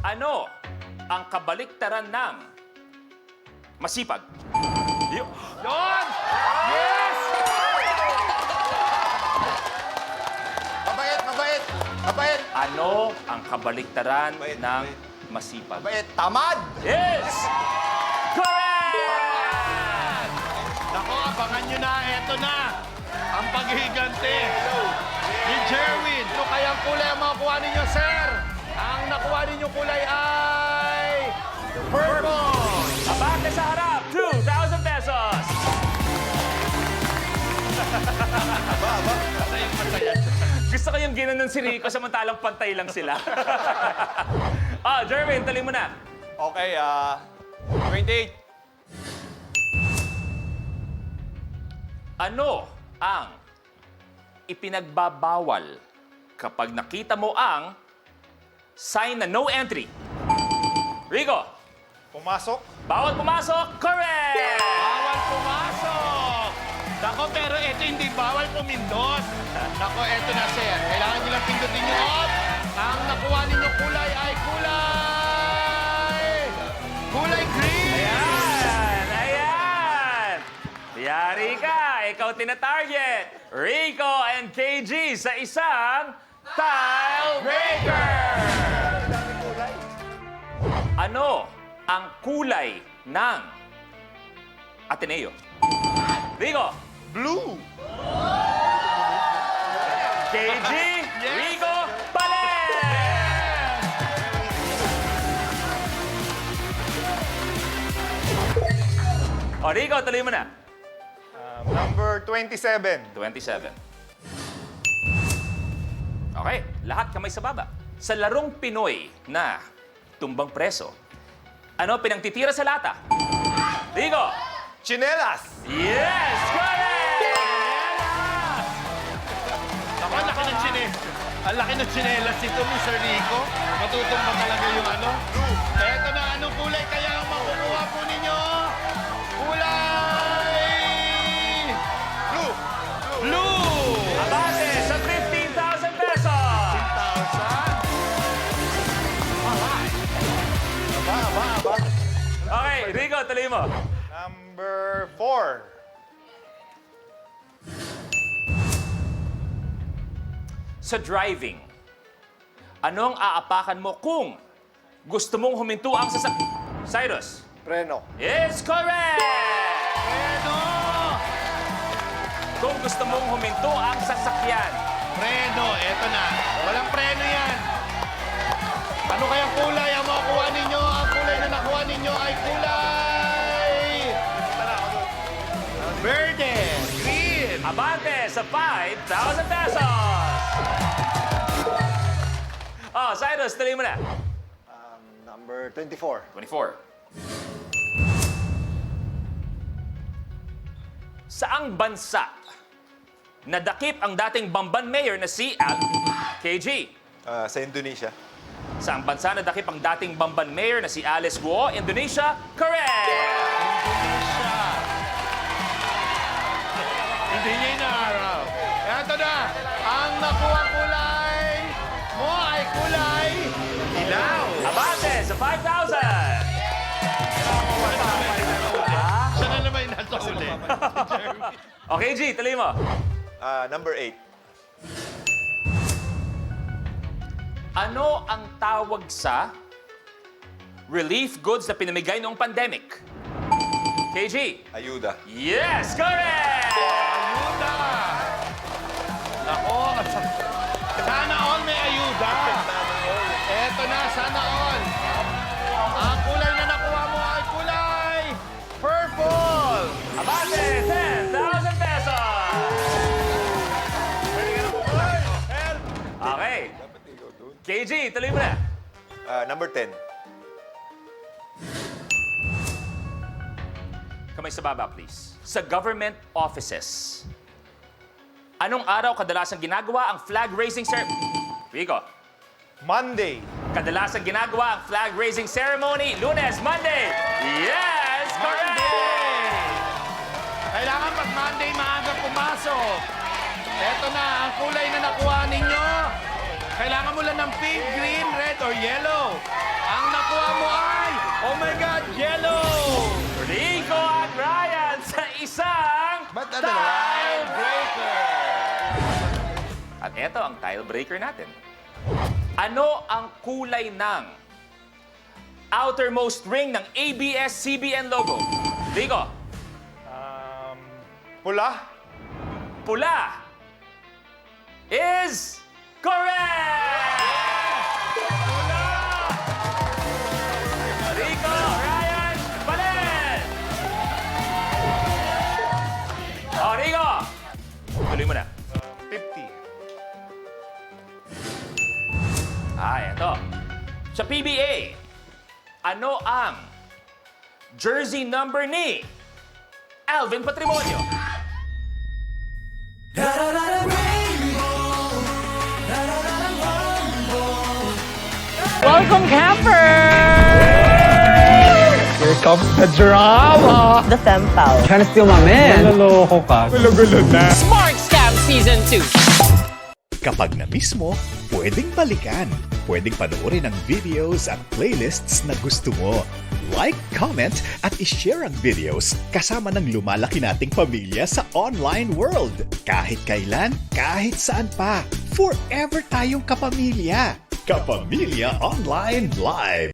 Ano ang kabaliktaran ng masipag? Yun! Yes! Mabait, mabait, mabait. Ano ang kabaliktaran Mabait, ng mabait. masipag? Mabait, tamad. Yes! Correct! Nako, abangan nyo na. Eto na. Ang paghihigante ni Jerwin. Ano kayang kulay ang makukuha ninyo, sir? Ang nakuha ninyo kulay ay purple. Abante sa harap, 2,000 pesos! Gusto ko yung ginanon si Rico samantalang pantay lang sila. Jerwin, tuloy mo na. Okay, 28. Ano ang ipinagbabawal kapag nakita mo ang sign na no entry? Rico, Pumasok. bawal pumasok. Correct! Bawal pumasok. Nako, pero ito hindi bawal pumindot. Nako, eto na, sir. Kailangan nyo lang pindutin nyo off. Ang nakuha ninyo kulay ay kulay green. Ayan! Ayan! Yari ka! Ikaw tina-target! Rico and KG sa isang Tile Breaker! Ano ang kulay ng Ateneo? Rico! Blue. KG! Rico! Palit! O, Rico, tuloy mo na. Number 27. 27. Okay, lahat kamay sa baba. Sa larong Pinoy na tumbang preso, ano pinangtitira sa lata? Rico! Chinelas. Yes! Correct! Ako, ang laki ng chinelas. Ang laki ng chinelas ito, Mr. Rico. Matutumba talaga yung ano. Eto na, anong kulay kaya ang makukuha po ninyo? Kulay! Blue. Blue! Abate sa 15,000 pesos! 1,000. Aba. Okay, Rico, tuloy mo. Number 4. Sa driving, anong aapakan mo kung gusto mong huminto ang Cyrus? Preno. Yes, correct! Preno! Kung gusto mong huminto ang sasakyan. Preno, eto na. Walang preno yan. Ano kayang kulay ang makukuha ninyo? Ang kulay na nakuha ninyo ay kulay... Verde! Green! Abante sa 5,000 pesos! Cyrus, tuloy mo na. Number 24. 24. Saang bansa nadakip ang dating Bamban Mayor na si KG? Sa Indonesia. Saang bansa nadakip ang dating Bamban Mayor na si Alice Guo? Indonesia? Correct! Indonesia! Hindi niya inaaraw. Eto na! Ang nakuha kulay mo ay kulay ilaw! Abante sa 5,000! Siya na naman yung nasa uli. Okay, G, tuloy mo. Number 8. Ano ang tawag sa relief goods na pinamigay noong pandemic? KG? Ayuda. Yes, correct! Ayuda! Nako, sana all may ayuda. Eto na, sana all. Ang kulay na nakuha mo ay kulay purple. Abate, 10,000 pesos! Okay. KG, tuloy mo na. Number 10. Kamay sa baba, please. Sa government offices, anong araw kadalasan ginagawa ang flag-raising ceremony? Rico. Monday. Kadalasan ginagawa ang flag-raising ceremony, Lunes, Monday. Yes! Correct! Kailangan pag Monday maaga pumasok. Eto na, ang kulay na nakuha ninyo. Kailangan mo lang ng pink, green, red, or yellow. Ang nakuha mo ay, oh my God, yellow! Rico at Ryan sa isang Ba't ano naman? tiebreaker. At eto ang tiebreaker natin. Ano ang kulay ng outermost ring ng ABS-CBN logo? Rico, Pula. pula is correct! Pula! Rico, Ryan, Balen! Oh, Rico! Tuloy mo na. 50. Eto. Sa PBA, ano ang jersey number ni Alvin Patrimonio? Welcome, campers! Here comes the drama! The fem pal. Trying to steal my man. Naloloko ka. Gulo-gulo na. Smart Scam Season 2. Kapag na-miss mo, pwedeng balikan. Pwedeng panoorin ang videos at playlists na gusto mo. Like, comment, at ishare ang videos kasama ng lumalaki nating pamilya sa online world. Kahit kailan, kahit saan pa. Forever tayong kapamilya. Kapamilya Online Live.